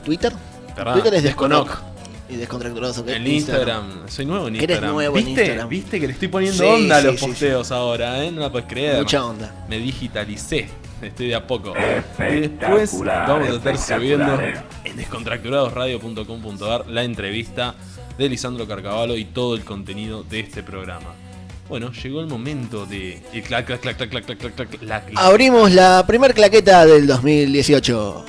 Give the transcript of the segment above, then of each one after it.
Twitter. ¿Verdad? Twitter es Desconoc. Y Descontracturados. En Instagram. Soy nuevo en Instagram. Eres nuevo en Instagram. ¿Viste que le estoy poniendo Sí, onda a sí, los sí, posteos ahora, no la puedes creer? Mucha onda. Me digitalicé. Estoy de a poco. Y después vamos a estar subiendo en descontracturadosradio.com.ar la entrevista de Lisandro Carcavalo y todo el contenido de este programa. Bueno, llegó el momento de el clac, clac, clac, clac, clac, clac, clac, clac, clac. Abrimos la primer claqueta del 2018.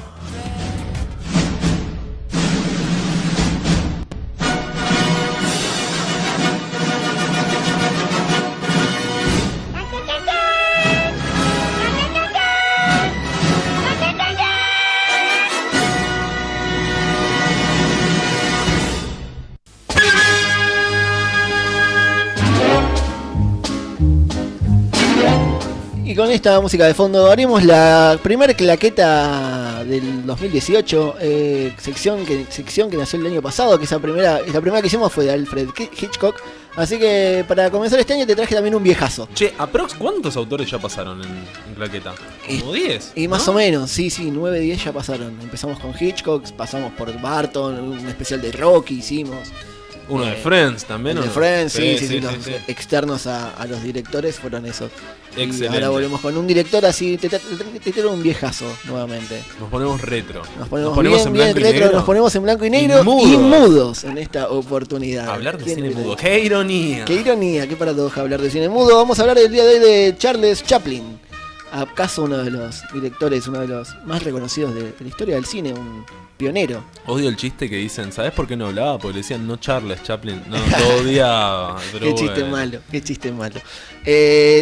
Y con esta música de fondo abrimos la primer claqueta del 2018, sección que nació el año pasado, que la primera que hicimos fue de Alfred Hitchcock. Así que para comenzar este año te traje también un viejazo. Che, aprox, ¿cuántos autores ya pasaron en claqueta? ¿Como 10? Y más o menos, sí, 9, 10 ya pasaron. Empezamos con Hitchcock, pasamos por Barton, un especial de Rocky hicimos. Uno de Friends también, ¿no? De Friends, sí, sí, los sí. externos a los directores fueron esos. Excelente. Y ahora volvemos con un director así, te tiro un viejazo nuevamente. Nos ponemos retro. Nos ponemos en blanco y retro, negro. nos ponemos en blanco y negro y mudos en esta oportunidad. Hablar de cine mudo, ¡qué ironía! ¡Qué ironía! ¡Qué paradoja hablar de cine mudo! Vamos a hablar el día de hoy de Charles Chaplin. ¿Acaso uno de los directores, uno de los más reconocidos de la historia del cine? Un pionero. Odio el chiste que dicen, ¿sabes por qué no hablaba? Porque le decían no Charles Chaplin. No, lo odiaba. Qué chiste malo, qué chiste malo.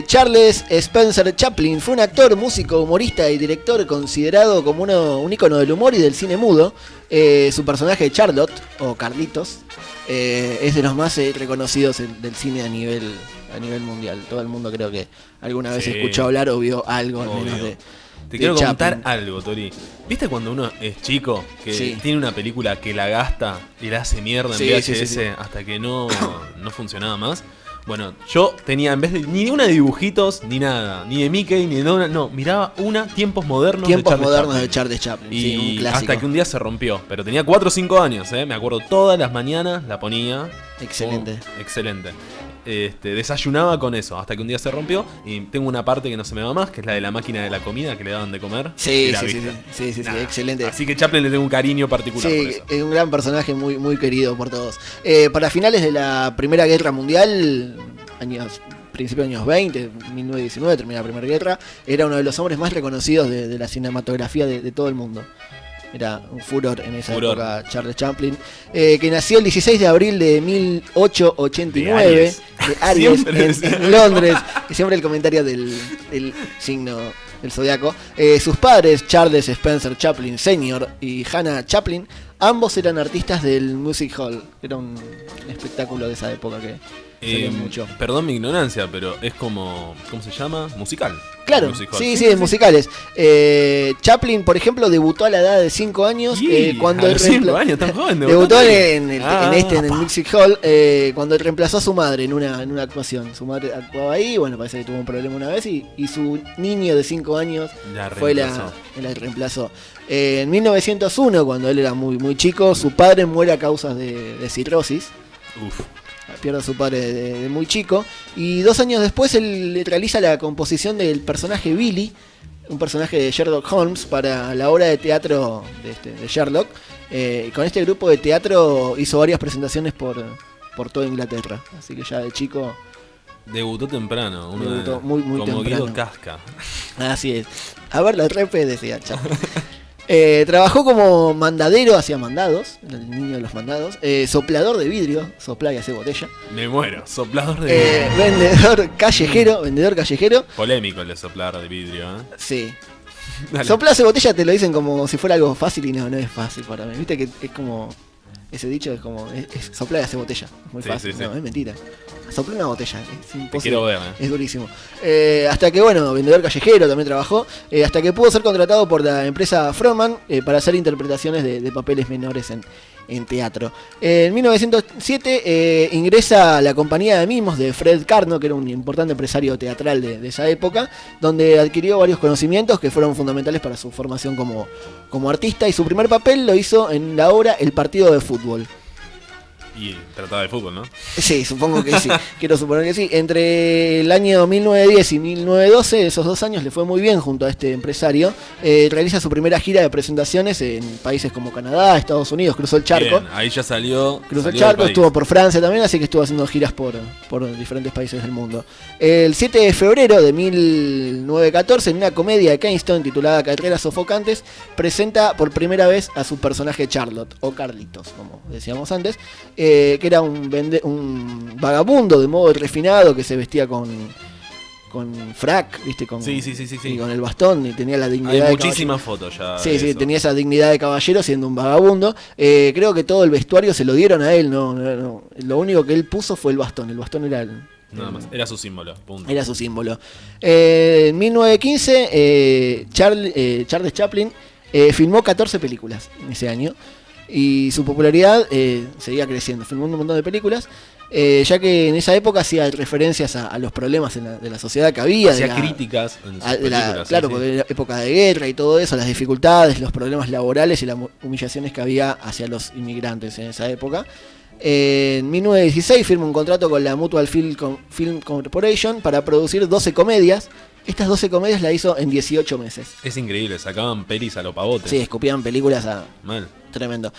Charles Spencer Chaplin fue un actor, músico, humorista y director considerado como un ícono del humor y del cine mudo. Su personaje de Charlotte, o Carlitos, es de los más reconocidos del cine a nivel mundial. Todo el mundo creo que alguna vez escuchó hablar o vio algo al menos de... Te quiero Chaplin. contar algo, Tori. ¿Viste cuando uno es chico que tiene una película que la gasta y la hace mierda en VHS hasta que no funcionaba más? Bueno, yo tenía, en vez de ni una de dibujitos, ni nada, ni de Mickey, ni de Donald, no, miraba Tiempos Modernos de Charles Chaplin. Y sí, un clásico. hasta que un día se rompió. Pero tenía 4 o 5 años, me acuerdo, todas las mañanas la ponía. Excelente. Excelente. Desayunaba con eso, hasta que un día se rompió. Y tengo una parte que no se me va más, que es la de la máquina de la comida que le daban de comer. Sí, excelente. Así que Chaplin le tengo un cariño particular por eso. Es un gran personaje muy, muy querido por todos. Para finales de la Primera Guerra Mundial, principios de años 20, 1919, termina la Primera Guerra, era uno de los hombres más reconocidos de la cinematografía de todo el mundo. Era un furor en esa época Charles Chaplin, que nació el 16 de abril de 1889 de Aries en Londres. Y siempre el comentario del signo del zodiaco. Sus padres, Charles Spencer Chaplin Sr. y Hannah Chaplin, ambos eran artistas del Music Hall. Era un espectáculo de esa época que salió mucho. Perdón mi ignorancia, pero es como, ¿cómo se llama? Musical. Claro, sí, de musicales. Chaplin, por ejemplo, debutó a la edad de 5 años. Cuando a los 5 años, tan joven. Debutó en el Music Hall, cuando reemplazó a su madre en una actuación. Su madre actuaba ahí, bueno, parece que tuvo un problema una vez y su niño de 5 años fue la reemplazó. En 1901, cuando él era muy chico, su padre muere a causa de cirrosis. Uf. Pierde a su padre de muy chico. Y 2 años después él realiza la composición del personaje Billy, un personaje de Sherlock Holmes, para la obra de teatro de Sherlock. Con este grupo de teatro hizo varias presentaciones por toda Inglaterra. Así que ya de chico... Debutó temprano. Debutó muy como temprano. Guido Casca. Así es. A ver, la repe decía Chaplin. Trabajó como mandadero, hacía mandados, el niño de los mandados, soplador de vidrio, sopla y hace botella. Me muero, soplador de vidrio. Vendedor callejero. Polémico el de soplar de vidrio, Sí. Soplar hace botella te lo dicen como si fuera algo fácil y no es fácil para mí. Viste que es como Ese dicho es como, es soplar y hacer botella. Es muy fácil. No, es mentira. Soplar una botella, es imposible. Te quiero ver, Es durísimo. Hasta que, bueno, vendedor callejero también trabajó. Hasta que pudo ser contratado por la empresa Frohman para hacer interpretaciones de papeles menores en teatro. En 1907 ingresa a la compañía de mimos de Fred Karno, que era un importante empresario teatral de esa época, donde adquirió varios conocimientos que fueron fundamentales para su formación como artista, y su primer papel lo hizo en la obra El partido de fútbol. Y trataba de fútbol, ¿no? Sí, supongo que sí. Quiero suponer que sí. Entre el año 1910 y 1912, esos 2 años le fue muy bien junto a este empresario. Realiza su primera gira de presentaciones en países como Canadá, Estados Unidos, cruzó el charco. Bien, ahí ya salió. Cruzó el charco, estuvo por Francia también, así que estuvo haciendo giras por diferentes países del mundo. El 7 de febrero de 1914, en una comedia de Keystone titulada Carreras Sofocantes, presenta por primera vez a su personaje Charlotte, o Carlitos, como decíamos antes, que era un vagabundo de modo refinado que se vestía con frac, ¿viste? Sí. Y con el bastón, y tenía la dignidad. Hay muchísimas fotos ya. Sí, tenía esa dignidad de caballero siendo un vagabundo. Creo que todo el vestuario se lo dieron a él, no. Lo único que él puso fue el bastón era nada más, era su símbolo, punto. Era su símbolo. En 1915, Charles Chaplin filmó 14 películas en ese año. Y su popularidad seguía creciendo, filmó un montón de películas, ya que en esa época hacía referencias a los problemas de la sociedad que había. Hacía críticas en sus películas. Claro, porque era época de guerra y todo eso, las dificultades, los problemas laborales y las humillaciones que había hacia los inmigrantes en esa época. En 1916 firma un contrato con la Mutual Film Corporation para producir 12 comedias. Estas 12 comedias las hizo en 18 meses. Es increíble, sacaban pelis a lo pavote. Sí, escupían películas a... Mal. Tremendo.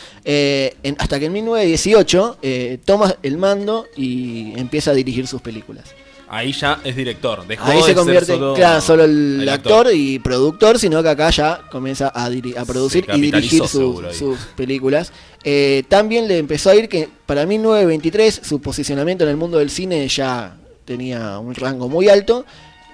Hasta que en 1918 toma el mando y empieza a dirigir sus películas. Ahí ya es director. Ahí se convierte solo el actor y productor, sino que acá ya comienza a producir y dirigir sus películas. También le empezó a ir que para 1923 su posicionamiento en el mundo del cine ya tenía un rango muy alto.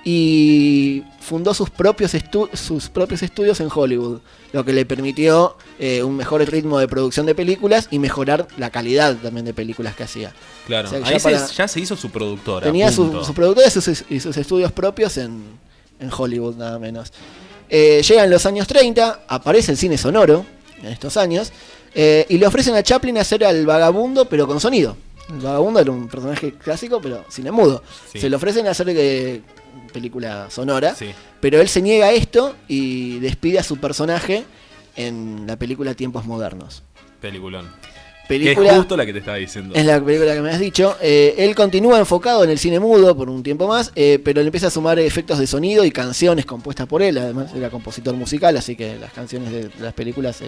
Y fundó sus propios estudios en Hollywood, lo que le permitió un mejor ritmo de producción de películas y mejorar la calidad también de películas que hacía. Claro, o sea, ahí ya se hizo su productora. Tenía sus productores y sus estudios propios en Hollywood, nada menos. Llegan los años 30, aparece el cine sonoro en estos años, y le ofrecen a Chaplin hacer al vagabundo, pero con sonido. El vagabundo era un personaje clásico, pero cine mudo. Sí. Se le ofrecen hacer película sonora, sí. Pero él se niega a esto y despide a su personaje en la película Tiempos Modernos. Peliculón. Que es justo la que te estaba diciendo. Es la película que me has dicho. Él continúa enfocado en el cine mudo por un tiempo más, pero le empieza a sumar efectos de sonido y canciones compuestas por él. Además era compositor musical, así que las canciones de las películas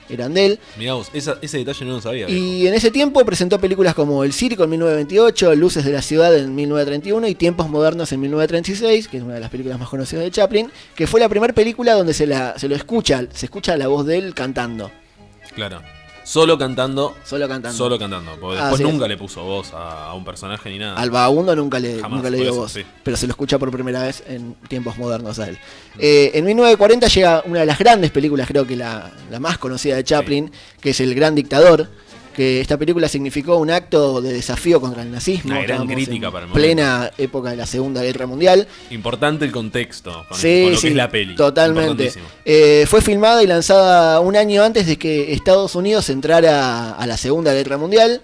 eran de él. Mirá vos, ese detalle no lo sabía. Y en ese tiempo presentó películas como El Circo en 1928, Luces de la Ciudad en 1931 y Tiempos Modernos en 1936, que es una de las películas más conocidas de Chaplin, que fue la primera película donde se escucha la voz de él cantando. Claro. Solo cantando. Porque después nunca le puso voz a un personaje ni nada. Al vagabundo nunca le dio voz. Sí. Pero se lo escucha por primera vez en Tiempos Modernos a él. En 1940 llega una de las grandes películas, creo que la más conocida de Chaplin, que es El Gran Dictador. Que esta película significó un acto de desafío contra el nazismo. Una gran crítica para el momento. Plena época de la Segunda Guerra Mundial. Importante el contexto con lo que es la peli. Totalmente. Fue filmada y lanzada un año antes de que Estados Unidos entrara a la Segunda Guerra Mundial.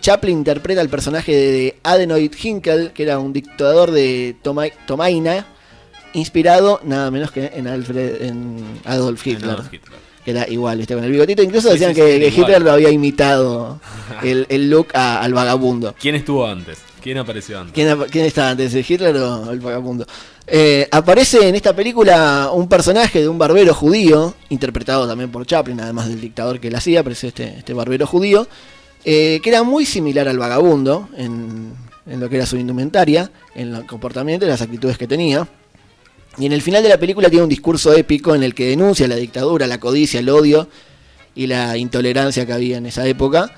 Chaplin interpreta al personaje de Adenoid Hickel, que era un dictador de Tomaina, inspirado nada menos que en Adolf Hitler. Que era igual, con el bigotito. Incluso decían que Hitler lo había imitado el look al vagabundo. ¿Quién estuvo antes? ¿Quién apareció antes? ¿Quién estaba antes, Hitler o el vagabundo? Aparece en esta película un personaje de un barbero judío, interpretado también por Chaplin, además del dictador que él hacía, aparece este barbero judío, que era muy similar al vagabundo en lo que era su indumentaria, en el comportamiento y las actitudes que tenía. Y en el final de la película tiene un discurso épico en el que denuncia la dictadura, la codicia, el odio y la intolerancia que había en esa época,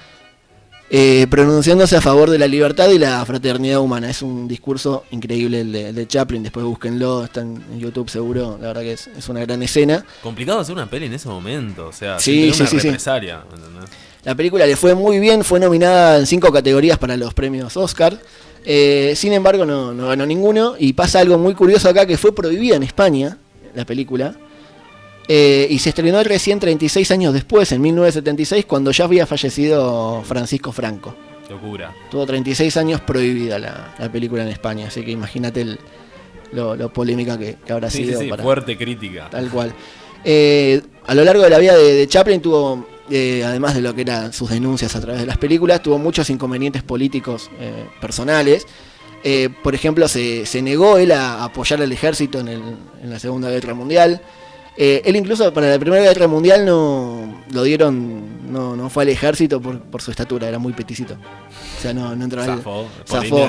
pronunciándose a favor de la libertad y la fraternidad humana. Es un discurso increíble el de Chaplin, después búsquenlo, está en YouTube seguro, la verdad que es una gran escena. Complicado hacer una peli en ese momento, o sea, sí, una represalia, ¿entendés? La película le fue muy bien, fue nominada en 5 categorías para los premios Oscar. Sin embargo, no ganó ninguno. Y pasa algo muy curioso acá, que fue prohibida en España, la película. Y se estrenó recién 36 años después, en 1976, cuando ya había fallecido Francisco Franco. Locura. Tuvo 36 años prohibida la película en España, así que imagínate lo polémica que habrá sido. Sí, fuerte crítica. Tal cual. A lo largo de la vida de Chaplin tuvo, además de lo que eran sus denuncias a través de las películas, tuvo muchos inconvenientes políticos personales. Por ejemplo, se negó él a apoyar al ejército en la Segunda Guerra Mundial. Él incluso para la Primera Guerra Mundial no fue al ejército por su estatura, era muy peticito. O sea, no entraba.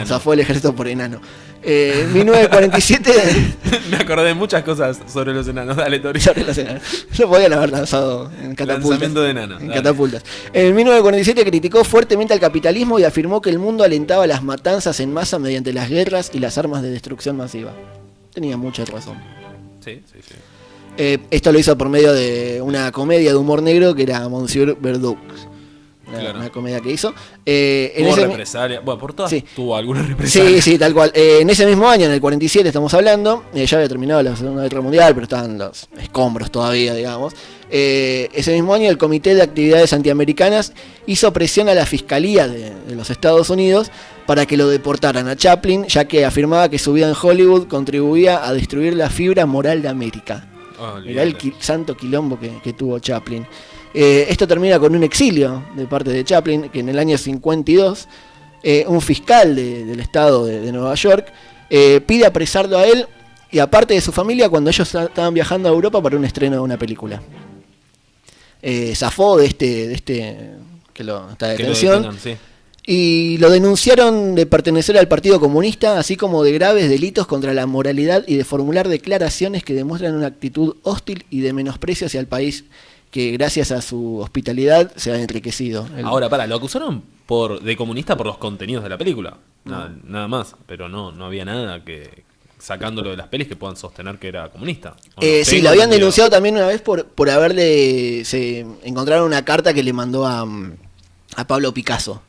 Zafó el ejército por enano. En 1947... Me acordé de muchas cosas sobre los enanos, dale, Tori. Sobre los enanos. Lo podían haber lanzado en catapultas. Lanzamiento de enanos. En catapultas. En 1947 criticó fuertemente al capitalismo y afirmó que el mundo alentaba las matanzas en masa mediante las guerras y las armas de destrucción masiva. Tenía mucha razón. Sí. Esto lo hizo por medio de una comedia de humor negro que era Monsieur Verdoux. Una comedia que hizo. Tuvo represalia. Bueno, por todas tuvo alguna represalia. Sí, tal cual. En ese mismo año, en el 47 estamos hablando, ya había terminado la Segunda Guerra Mundial, pero estaban los escombros todavía, digamos. Ese mismo año el Comité de Actividades Antiamericanas hizo presión a la Fiscalía de los Estados Unidos para que lo deportaran a Chaplin, ya que afirmaba que su vida en Hollywood contribuía a destruir la fibra moral de América. Era el santo quilombo que tuvo Chaplin. Esto termina con un exilio de parte de Chaplin, que en el año 52 un fiscal del estado de Nueva York pide apresarlo a él y a parte de su familia cuando ellos estaban viajando a Europa para un estreno de una película. Zafó de este que lo está de detención. Y lo denunciaron de pertenecer al Partido Comunista, así como de graves delitos contra la moralidad y de formular declaraciones que demuestran una actitud hostil y de menosprecio hacia el país que gracias a su hospitalidad se ha enriquecido. Ahora, lo acusaron de comunista por los contenidos de la película, nada más, pero no había nada que sacándolo de las pelis que puedan sostener que era comunista. Sí, lo habían denunciado también una vez por haberle... Se encontraron una carta que le mandó a Pablo Picasso.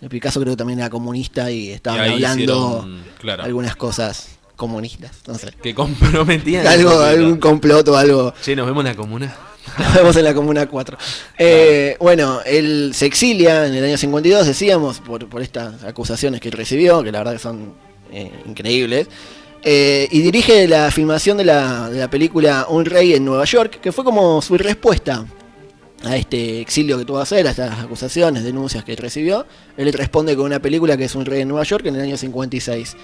Picasso creo que también era comunista y estaban hablando algunas cosas comunistas, no sé. Que comprometían algún complot o algo. Che, nos vemos en la comuna. Nos vemos en la Comuna 4. Bueno, él se exilia en el año 52, decíamos, por estas acusaciones que recibió, que la verdad que son increíbles. Y dirige la filmación de la película Un Rey en Nueva York, que fue como su respuesta a este exilio que tuvo que hacer, a estas acusaciones, denuncias que recibió. Él responde con una película que es Un Rey en Nueva York en el año 56.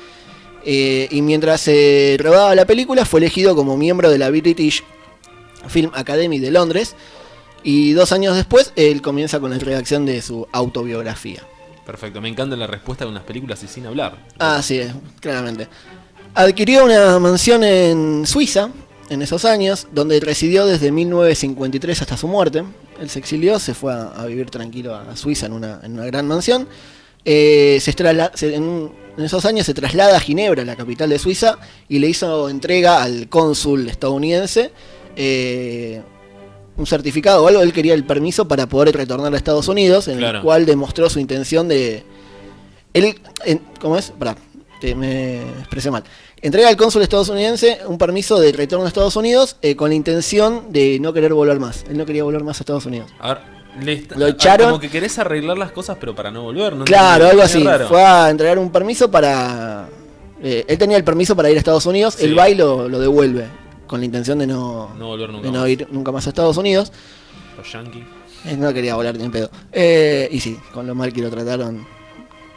Y mientras se rodaba la película fue elegido como miembro de la British Film Academy de Londres, y 2 años después él comienza con la redacción de su autobiografía. Perfecto, me encanta la respuesta de unas películas y sin hablar. Sí, claramente. Adquirió una mansión en Suiza en esos años, donde residió desde 1953 hasta su muerte. Él se exilió, se fue a vivir tranquilo a Suiza en una gran mansión. En esos años se traslada a Ginebra, la capital de Suiza, y le hizo entrega al cónsul estadounidense un certificado o algo. Él quería el permiso para poder retornar a Estados Unidos, en el cual demostró su intención de... ¿Cómo es? Me expresé mal. Entrega al cónsul estadounidense un permiso de retorno a Estados Unidos con la intención de no querer volver más. Él no quería volver más a Estados Unidos. A ver, lo echaron. Como que querés arreglar las cosas pero para no volver, ¿no? Claro, algo así. Fue a entregar un permiso para... él tenía el permiso para ir a Estados Unidos, sí. El va y lo devuelve con la intención de no volver nunca más. Ir nunca más a Estados Unidos. Los yankees. No quería volar ni en pedo. Y sí, con lo mal que lo trataron,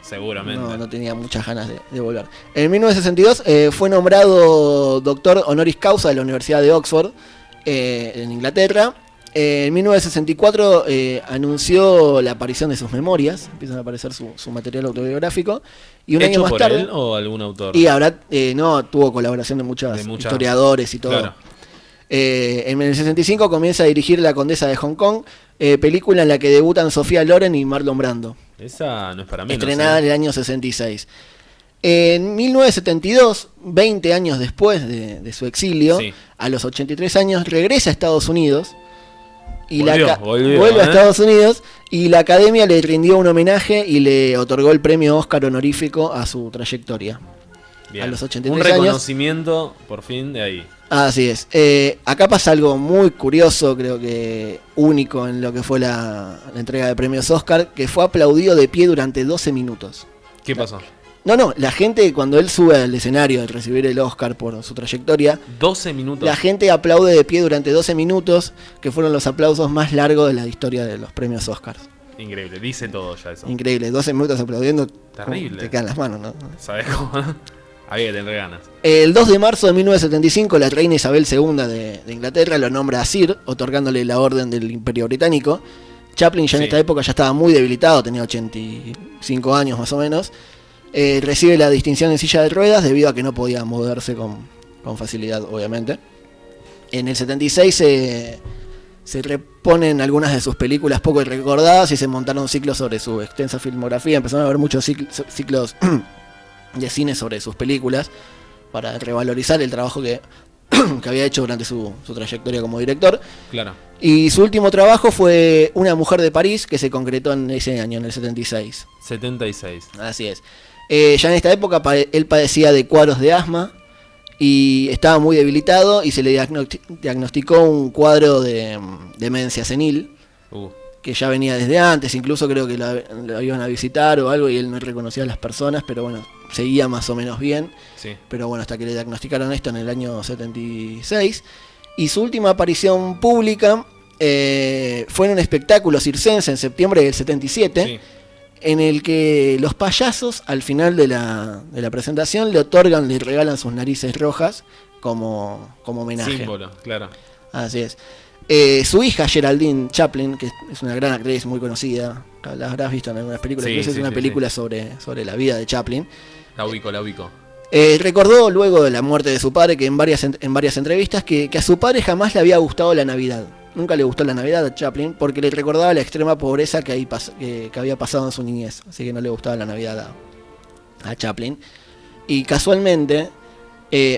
seguramente. No tenía muchas ganas de volver. En 1962 fue nombrado doctor honoris causa de la Universidad de Oxford, en Inglaterra. En 1964 anunció la aparición de sus memorias, empiezan a aparecer su material autobiográfico. Y un año más tarde. ¿Por él o algún autor? Y ahora tuvo colaboración de muchos historiadores y todo. Claro. En el 65 comienza a dirigir La Condesa de Hong Kong, película en la que debutan Sofía Loren y Marlon Brando. Esa no es para menos. Estrenada en el año 66. En 1972, 20 años después de su exilio, a los 83 años, regresa a Estados Unidos. Y vuelve a Estados Unidos Y la Academia le rindió un homenaje y le otorgó el premio Oscar honorífico a su trayectoria. Bien. A los 83 un años. reconocimiento, por fin, de ahí. Así es. Acá pasa algo muy curioso, creo que único en lo que fue la entrega de premios Oscar, que fue aplaudido de pie durante 12 minutos. ¿Qué pasó? No, la gente cuando él sube al escenario de recibir el Oscar por su trayectoria, 12 minutos. la gente aplaude de pie durante 12 minutos, que fueron los aplausos más largos de la historia de los premios Oscar. Increíble, dice todo ya eso. Increíble, 12 minutos aplaudiendo. Terrible. Te quedan las manos, ¿no? ¿Sabes cómo? Había que tener ganas. El 2 de marzo de 1975, la reina Isabel II de Inglaterra lo nombra Sir, otorgándole la orden del Imperio Británico. Chaplin ya en esta época ya estaba muy debilitado, tenía 85 años más o menos. Recibe la distinción en silla de ruedas debido a que no podía moverse con facilidad, obviamente. En el 76 se reponen algunas de sus películas poco recordadas y se montaron ciclos sobre su extensa filmografía. Empezaron a haber muchos ciclos de cine sobre sus películas para revalorizar el trabajo que había hecho durante su trayectoria como director. Claro. Y su último trabajo fue Una mujer de París, que se concretó en ese año, en el 76. 76. Así es. Ya en esta época él padecía de cuadros de asma y estaba muy debilitado y se le diagnosticó un cuadro de demencia senil, que ya venía desde antes, incluso creo que lo iban a visitar o algo y él no reconocía a las personas, pero bueno, seguía más o menos bien. Sí. Pero bueno, hasta que le diagnosticaron esto en el año 76. Y su última aparición pública fue en un espectáculo circense en septiembre del 77, sí, en el que los payasos al final de la presentación le regalan sus narices rojas como homenaje. Símbolo, claro. Así es. Su hija Geraldine Chaplin, que es una gran actriz muy conocida, la habrás visto en algunas películas, es una película sobre la vida de Chaplin. La ubico. Recordó luego de la muerte de su padre que en varias entrevistas que a su padre jamás le había gustado la Navidad. Nunca le gustó la Navidad a Chaplin porque le recordaba la extrema pobreza que había pasado en su niñez. Así que no le gustaba la Navidad a Chaplin. Y casualmente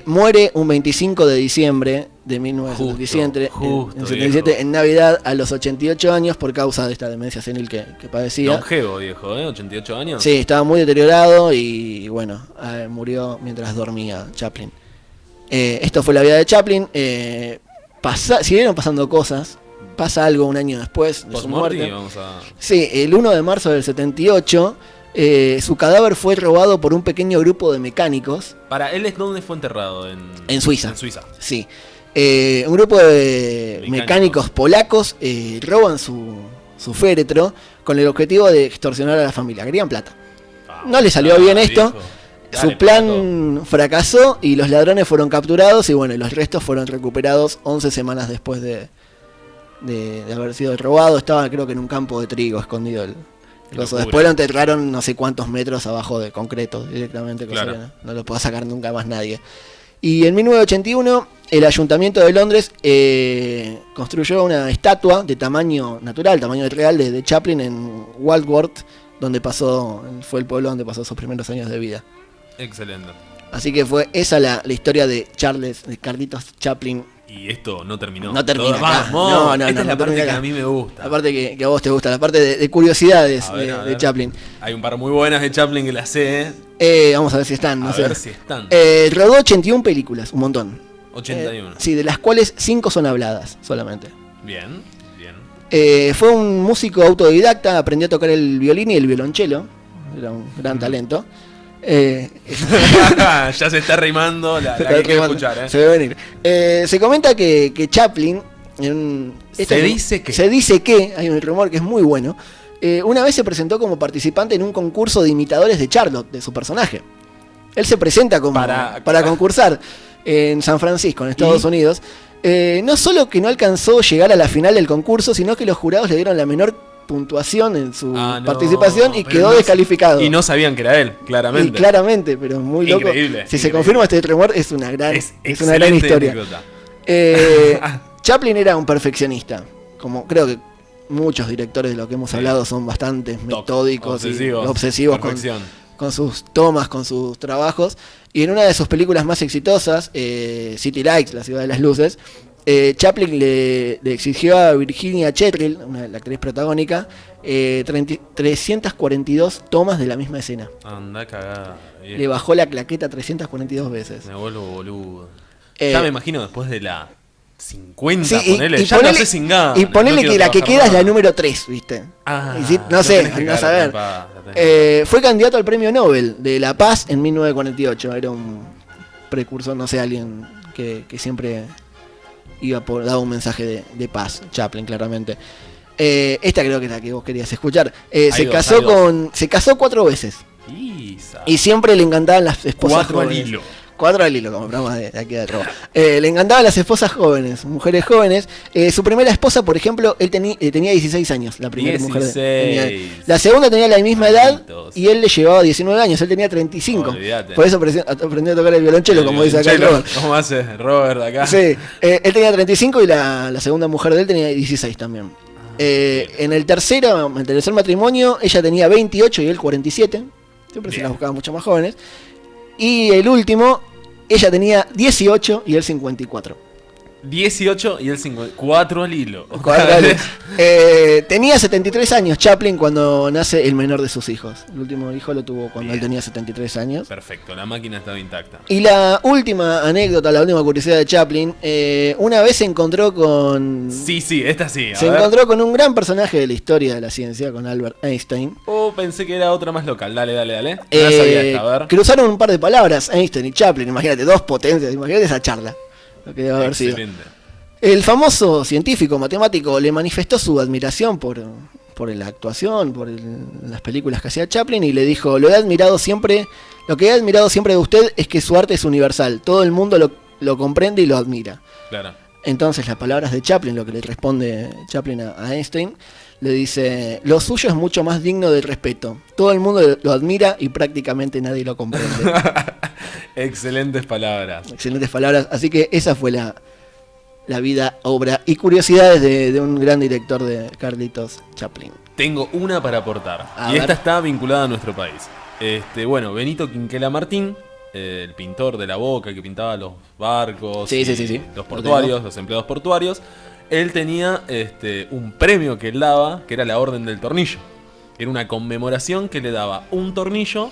muere un 25 de diciembre de 1977 en Navidad a los 88 años por causa de esta demencia senil que padecía. Longevo, viejo, 88 años. Sí, estaba muy deteriorado y bueno, murió mientras dormía Chaplin. Esto fue la vida de Chaplin. Siguieron pasando cosas. Pasa algo un año después de su muerte. Sí, el 1 de marzo del 78 su cadáver fue robado por un pequeño grupo de mecánicos. ¿Para él dónde fue enterrado? En Suiza. En Suiza. Sí. Un grupo de mecánicos polacos roban su féretro con el objetivo de extorsionar a la familia. Querían plata. No le salió bien esto. Su plan fracasó y los ladrones fueron capturados y bueno, los restos fueron recuperados 11 semanas después de haber sido robado. Estaba creo que en un campo de trigo escondido el coso. Después lo enterraron no sé cuántos metros abajo de concreto directamente, claro. No lo puede sacar nunca más nadie. Y en 1981 el Ayuntamiento de Londres construyó una estatua de tamaño natural, tamaño real de Chaplin en Walworth, donde fue el pueblo donde pasó sus primeros años de vida. Excelente. Así que fue esa la historia de Carlitos Chaplin. Y esto no terminó. No termina acá. Vamos. Esta es la parte que a mí me gusta. La parte que a vos te gusta, la parte de curiosidades de Chaplin. Hay un par muy buenas de Chaplin que las sé. Vamos a ver si están. A ver si están. Rodó 81 películas, un montón. 81. Sí, de las cuales 5 son habladas solamente. Bien. Fue un músico autodidacta, aprendió a tocar el violín y el violonchelo. Era un gran talento. Ya se está rimando la que quiero escuchar, Se ve venir. Se comenta que Chaplin se dice que hay un rumor que es muy bueno. Una vez se presentó como participante en un concurso de imitadores de Charlotte, de su personaje. Él se presenta para concursar en San Francisco, en Estados Unidos. No solo que no alcanzó a llegar a la final del concurso, sino que los jurados le dieron la menor puntuación en su participación y quedó descalificado. Y no sabían que era él, claramente. Y claramente, pero muy loco. Si se confirma este rumor, es una gran historia. Chaplin era un perfeccionista, como creo que muchos directores de lo que hemos hablado son bastante metódicos y obsesivos con sus tomas, con sus trabajos. Y en una de sus películas más exitosas, City Lights, La ciudad de las luces, Chaplin le exigió a Virginia Cherrill, la actriz protagónica, 342 tomas de la misma escena. Anda cagada. Le bajó la claqueta 342 veces. Me vuelvo boludo. Ya me imagino después de la 50, sí, ponele, ya no sé sin ganas. Y ponele que la que queda es la número 3, ¿viste? Sí, no sé, no saber. Fue candidato al premio Nobel de la Paz en 1948. Era un precursor, no sé, alguien que siempre daba un mensaje de paz. Chaplin, claramente. Esta creo que es la que vos querías escuchar. Se casó 4 veces. Y siempre le encantaban las esposas 4 al hilo. 4 al hilo, como programa de aquí de atrás. Le encantaban las esposas jóvenes, mujeres jóvenes. Su primera esposa, por ejemplo, él tenía 16 años. La primera 16. mujer. La segunda tenía la misma edad y él le llevaba 19 años. Él tenía 35. Olvídate. Por eso aprendió a tocar el violonchelo, como dice acá Robert. ¿Cómo hace Robert acá? Sí, él tenía 35 y la segunda mujer de él tenía 16 también. En el tercer matrimonio, ella tenía 28 y él 47. Siempre se las buscaba mucho más jóvenes. Y el último, ella tenía 18 y él 54. 18 y él 54 al hilo. Tenía 73 años Chaplin cuando nace el menor de sus hijos. El último hijo lo tuvo cuando él tenía 73 años. Perfecto, la máquina estaba intacta. Y la última anécdota, la última curiosidad de Chaplin, una vez se encontró con... Sí, esta sí. Encontró con un gran personaje de la historia de la ciencia, con Albert Einstein. Pensé que era otra más local. Dale. No sabía esta, a ver. Cruzaron un par de palabras, Einstein y Chaplin. Imagínate, dos potencias. Imagínate esa charla. Lo que debe haber sido. El famoso científico matemático le manifestó su admiración por la actuación, por las películas que hacía Chaplin, y le dijo: lo que he admirado siempre de usted es que su arte es universal, todo el mundo lo comprende y lo admira. Claro. Entonces las palabras de Chaplin, lo que le responde Chaplin a Einstein, le dice: lo suyo es mucho más digno de respeto, todo el mundo lo admira y prácticamente nadie lo comprende. Excelentes palabras. Así que esa fue la vida, obra y curiosidades de un gran director, de Carlitos Chaplin. Tengo una para aportar. Esta está vinculada a nuestro país. Benito Quinquela Martín, el pintor de la Boca que pintaba los barcos, sí. Los portuarios, los empleados portuarios. Él tenía un premio que él daba, que era la Orden del Tornillo. Era una conmemoración que le daba un tornillo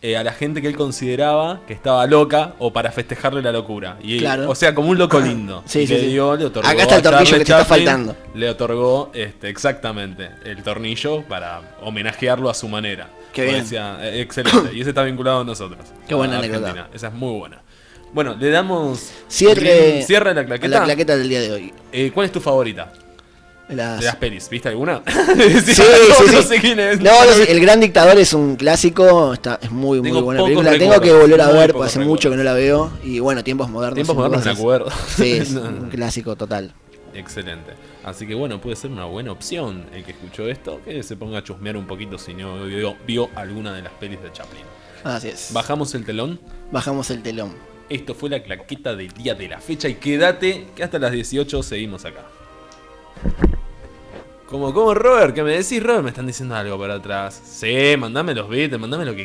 a la gente que él consideraba que estaba loca o para festejarle la locura. Claro. O sea, como un loco lindo. Le otorgó. Acá está el tornillo que te está faltando. Le otorgó exactamente el tornillo para homenajearlo a su manera. Qué bien. Decía, excelente. Y ese está vinculado a nosotros. Qué buena anécdota. Esa es muy buena. Bueno, le damos cierre a la claqueta. La claqueta del día de hoy. ¿Cuál es tu favorita? De las pelis, ¿viste alguna? Sí. No sé quién es. No, El Gran Dictador es un clásico, es muy buena película. La tengo que volver a ver porque hace mucho que no la veo. Y bueno, Tiempos Modernos. Tiempos Modernos me acuerdo. Sí, es un clásico total. Excelente. Así que bueno, puede ser una buena opción el que escuchó esto, que se ponga a chusmear un poquito si no vio alguna de las pelis de Chaplin. Así es. ¿Bajamos el telón? Bajamos el telón. Esto fue la claqueta del día de la fecha y quédate que hasta las 18 seguimos acá. ¿Cómo Robert? ¿Qué me decís, Robert? Me están diciendo algo para atrás. Sí, mandame los beats, mandame lo que